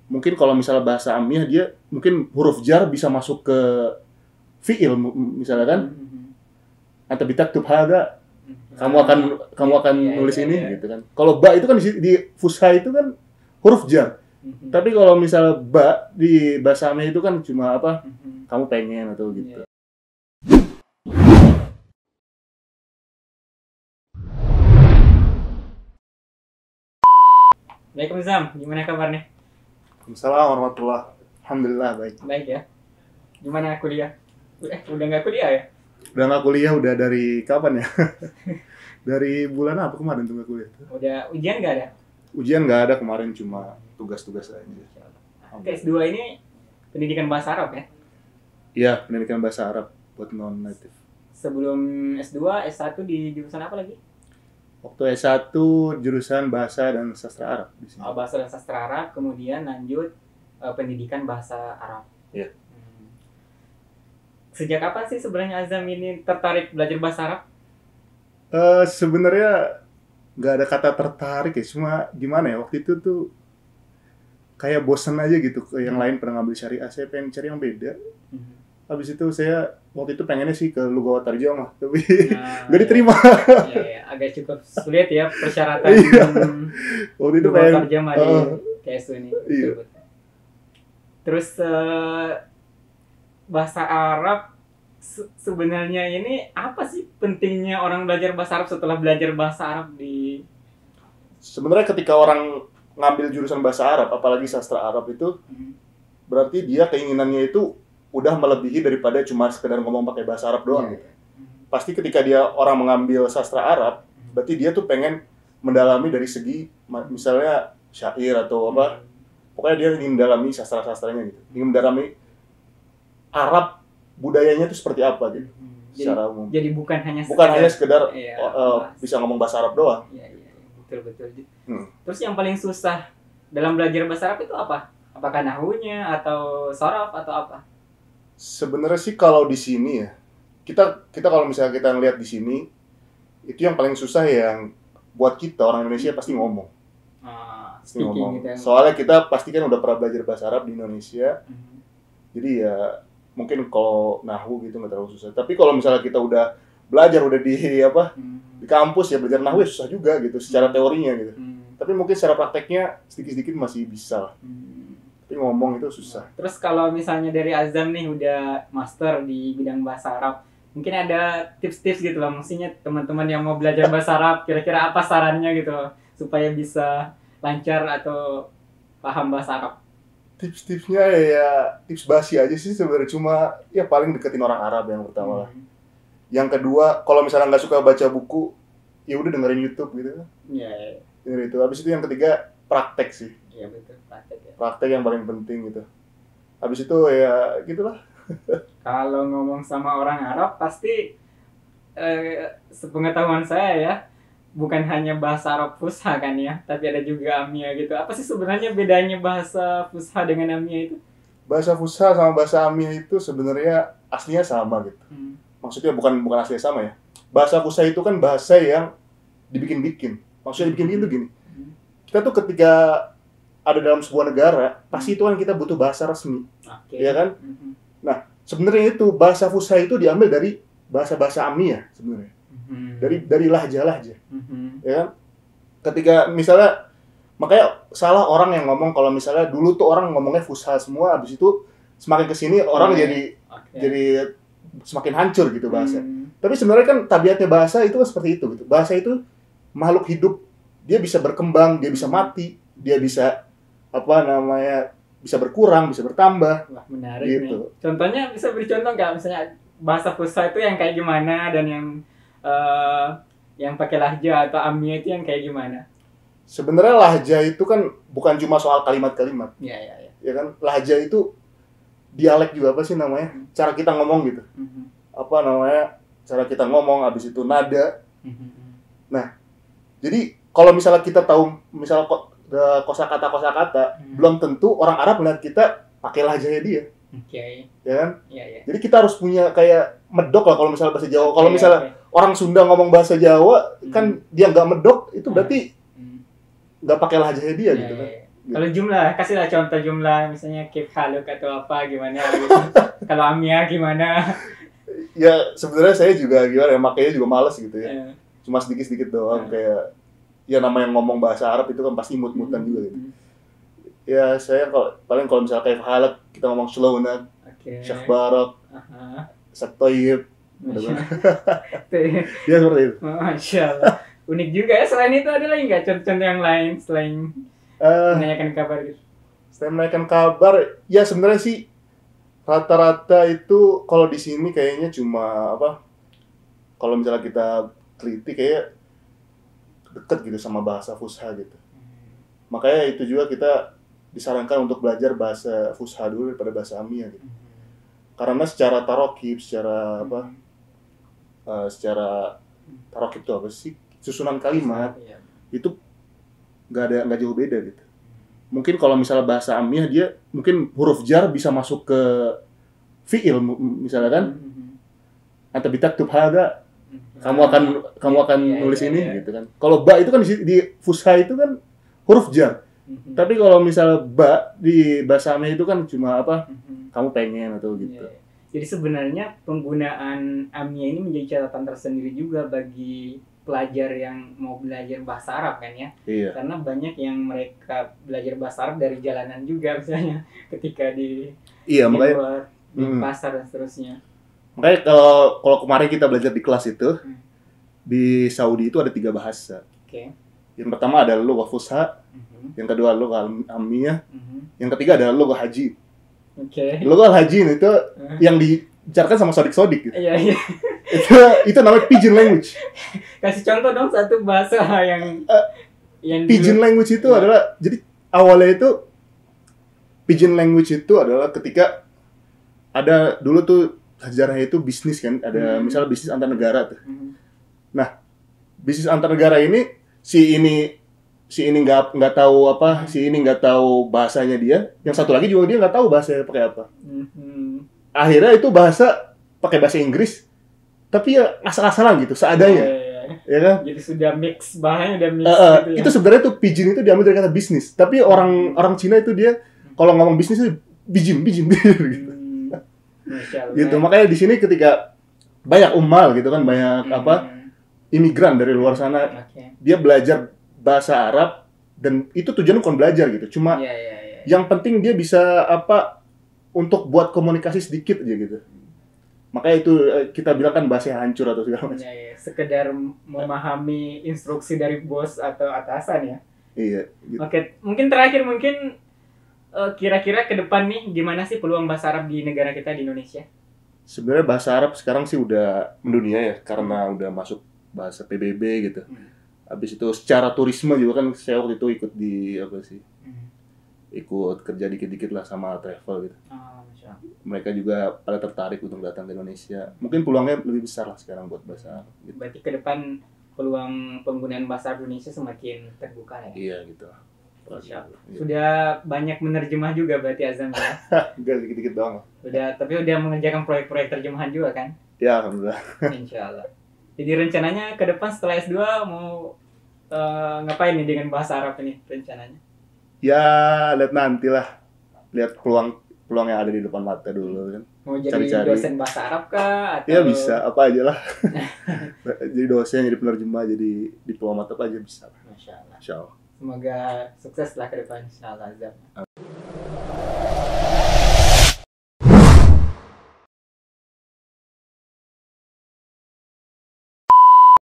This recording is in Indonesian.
mungkin kalau misalnya bahasa Amiyah dia mungkin huruf jar bisa masuk ke fiil misalnya kan. Anta bitaktub hada, kamu akan nulis ini gitu kan. Kalau ba itu kan di fusha itu kan huruf jar. Tapi kalau misalnya ba di bahasa Amiyah itu kan cuma apa? Kamu pengen atau gitu. Waalaikumsalam Zam, gimana kabarnya? Waalaikumsalam warahmatullahi. Alhamdulillah baik. Baik ya. Gimana kuliah? Udah nggak kuliah ya? Udah nggak kuliah udah dari kapan ya? Dari bulan apa kemarin tuh nggak kuliah? Udah ujian nggak ada? Ujian nggak ada kemarin, cuma tugas-tugas aja. Oke, S2 ini pendidikan bahasa Arab ya? Iya, pendidikan bahasa Arab buat non-native. Sebelum S2, S1 di jurusan apa lagi? Waktu S1 jurusan bahasa dan sastra Arab di sini. Bahasa dan sastra Arab, kemudian lanjut pendidikan bahasa Arab. Iya. Sejak kapan sih sebenarnya Azam ini tertarik belajar bahasa Arab? Sebenarnya nggak ada kata tertarik ya, cuma gimana ya, waktu itu tuh kayak bosen aja gitu, yang lain pernah ngambil syariah, saya pengen cari yang beda. Habis itu saya waktu itu pengennya sih ke Lugawat Tarjamah, tapi nggak diterima. Iya, agak cukup sulit ya persyaratan. Waktu itu pengen Tarjamah di KSU ini. Iya. Terus bahasa Arab sebenarnya ini apa sih pentingnya orang belajar bahasa Arab setelah belajar bahasa Arab di? Sebenarnya ketika orang ngambil jurusan bahasa Arab, apalagi sastra Arab itu, berarti dia keinginannya itu udah melebihi daripada cuma sekedar ngomong pakai bahasa Arab doang. Gitu. Pasti ketika dia orang mengambil sastra Arab, berarti dia tuh pengen mendalami dari segi misalnya syair atau apa, pokoknya dia ingin mendalami sastra-sastranya gitu, ingin mendalami Arab budayanya itu seperti apa gitu, secara umum. Jadi bukan hanya sekedar bisa ngomong bahasa Arab doang. Iya, betul. Terus yang paling susah dalam belajar bahasa Arab itu apa? Apakah nahwunya atau sharaf atau apa? Sebenarnya sih kalau di sini ya, kita kalau misalnya kita ngelihat di sini, itu yang paling susah yang buat kita orang Indonesia pasti ngomong. Pasti ngomong. Gitu ya. Soalnya kita pasti kan udah pernah belajar bahasa Arab di Indonesia, jadi ya mungkin kalau nahwu gitu nggak terlalu susah. Tapi kalau misalnya kita udah belajar udah di di kampus ya, belajar nahwu susah juga gitu secara teorinya gitu. Tapi mungkin secara prakteknya sedikit-sedikit masih bisa. Tapi ngomong itu susah. Terus kalau misalnya dari Azam nih udah master di bidang bahasa Arab, mungkin ada tips-tips gitu loh, maksudnya teman-teman yang mau belajar bahasa Arab, kira-kira apa sarannya gitu loh, supaya bisa lancar atau paham bahasa Arab? Tips-tipsnya ya tips basi aja sih sebenarnya, cuma ya paling deketin orang Arab yang pertama lah. Yang kedua, kalau misalnya nggak suka baca buku, ya udah dengerin YouTube gitu. Iya. Dengerin itu. Habis itu yang ketiga praktek sih. Iya betul, praktek ya. Praktek yang paling penting gitu. Habis itu ya gitulah. Kalau ngomong sama orang Arab pasti sepengetahuan saya ya, bukan hanya bahasa Arab Fusha kan ya, tapi ada juga Amiyah gitu. Apa sih sebenarnya bedanya bahasa Fusha dengan Amiyah itu? Bahasa Fusha sama bahasa Amiyah itu sebenarnya aslinya sama gitu. Maksudnya bukan aslinya sama ya. Bahasa Fusha itu kan bahasa yang dibikin-bikin. Maksudnya dibikin-bikin itu gini. Kita tuh ketika ada dalam sebuah negara, pasti itu kan kita butuh bahasa resmi. Ya kan? Nah, sebenarnya itu bahasa Fusha itu diambil dari bahasa-bahasa Amiyah sebenarnya. Dari lahja-lahja. Ya kan? Ketika misalnya, makanya salah orang yang ngomong kalau misalnya dulu tuh orang ngomongnya Fusha semua, habis itu semakin kesini orang jadi semakin hancur gitu bahasa. Tapi sebenarnya kan tabiatnya bahasa itu kan seperti itu gitu. Bahasa itu makhluk hidup, dia bisa berkembang, dia bisa mati, dia bisa bisa berkurang, bisa bertambah. Wah, menarik gitu. Nih. Contohnya bisa beri contoh nggak? Misalnya bahasa Fusha itu yang kayak gimana dan yang pakai lahja atau Amiyah itu yang kayak gimana? Sebenarnya lahja itu kan bukan cuma soal kalimat-kalimat. Iya. Ya kan? Lahja itu dialek juga apa sih namanya? Cara kita ngomong gitu. Cara kita ngomong, habis itu nada. Nah, jadi kalau misalnya kita tahu misalnya kosakata, belum tentu orang Arab melihat kita pakai lahjanya dia. Ya kan? Iya. Jadi kita harus punya kayak medok lah kalau misalnya bahasa Jawa. Kalau misalnya orang Sunda ngomong bahasa Jawa, kan dia nggak medok, itu berarti nggak pakai lahjanya dia gitu kan. Kalau jumlah, kasihlah contoh jumlah, misalnya Kif Haluk atau apa gimana gitu. Kalau Amia gimana? Ya sebenarnya saya juga gimana ya, makanya juga males gitu ya. Ya. Cuma sedikit-sedikit doang kayak ya namanya ngomong bahasa Arab itu kan pasti imut-imutan juga gitu. Ya saya paling kalau misalnya kayak Haluk kita ngomong Shlona, Syekh Barok, Syekh Toyib. Ya seperti itu. Masya Allah. Unik juga ya. Selain itu ada lagi nggak contoh yang lain selain menanyakan kabar gitu? Selain menanyakan kabar, ya sebenarnya sih rata-rata itu kalau di sini kayaknya cuma apa? Kalau misalnya kita teliti kayak deket gitu sama bahasa Fusha gitu. Makanya itu juga kita disarankan untuk belajar bahasa Fusha dulu daripada bahasa Amia gitu. Karena secara tarokib, secara apa? Secara tarokib itu apa sih? Susunan kalimat itu nggak jauh beda gitu. Mungkin kalau misalnya bahasa Amiyah dia mungkin huruf jar bisa masuk ke fiil misalnya kan. Atau bitaktub hada, kamu akan nulis ini gitu kan. Kalau ba itu kan di Fusha itu kan huruf jar. Tapi kalau misalnya ba di bahasa Amiyah itu kan cuma apa? Kamu pengen atau gitu. Jadi sebenarnya penggunaan Amiyah ini menjadi catatan tersendiri juga bagi pelajar yang mau belajar bahasa Arab kan ya. Iya. Karena banyak yang mereka belajar bahasa Arab dari jalanan juga misalnya ketika di makanya luar, di pasar dan seterusnya. Makanya kalau kemarin kita belajar di kelas itu di Saudi itu ada 3 bahasa. Yang pertama adalah lughah Fusha, yang kedua lughah Amiyah, yang ketiga adalah lughah Haji. Lughah Haji itu yang dibicarakan sama sodik-sodik gitu. Iya. itu namanya pidgin language. Kasih contoh dong satu bahasa yang pidgin language itu adalah, jadi awalnya itu pidgin language itu adalah ketika ada dulu tuh sejarahnya itu bisnis kan, ada misalnya bisnis antar negara tuh. Nah, bisnis antar negara ini si ini nggak tahu apa, si ini nggak tahu bahasanya dia, yang satu lagi juga dia nggak tahu bahasanya pakai apa. Akhirnya itu bahasa pakai bahasa Inggris, tapi ya asal-asalan gitu, seadanya. Ya kan? Jadi sudah mix, bahannya udah mix gitu ya. itu sebenarnya tuh pidgin itu diambil dari kata bisnis, tapi orang Cina itu dia kalau ngomong bisnis itu bijin gitu. Gitu. Makanya di sini ketika banyak ummal gitu kan, banyak imigran dari luar sana, dia belajar bahasa Arab dan itu tujuannya bukan belajar gitu, cuma yang penting dia bisa untuk buat komunikasi sedikit aja gitu. Makanya itu kita bilang kan bahasa yang hancur atau segala macam. Sekedar memahami instruksi dari bos atau atasan ya. Iya. Gitu. Mungkin terakhir kira-kira ke depan nih gimana sih peluang bahasa Arab di negara kita di Indonesia? Sebenarnya bahasa Arab sekarang sih udah mendunia ya, karena udah masuk bahasa PBB gitu. Habis itu secara turisme juga kan saya waktu itu ikut di ikut kerja dikit-dikit lah sama travel gitu. Mereka juga pada tertarik untuk datang ke Indonesia. Mungkin peluangnya lebih besar lah sekarang buat bahasa Arab. Gitu. Berarti ke depan peluang penggunaan bahasa Indonesia semakin terbuka ya? Iya gitu. Sudah banyak menerjemah juga berarti Azam ya? Enggak, dikit-dikit doang. Tapi udah mengerjakan proyek-proyek terjemahan juga kan? Ya, alhamdulillah. Insyaallah. Jadi rencananya ke depan setelah S2 mau ngapain nih dengan bahasa Arab ini rencananya? Ya, lihat nantilah. Lihat peluang yang ada di depan mata dulu kan. Mau jadi dosen bahasa Arab kah? Atau... Ya bisa, apa aja lah. Jadi dosen, jadi penerjemah, jadi diplomat apa aja bisa. Masya Allah. Insya Allah. Semoga sukses lah ke depan. Insya Allah.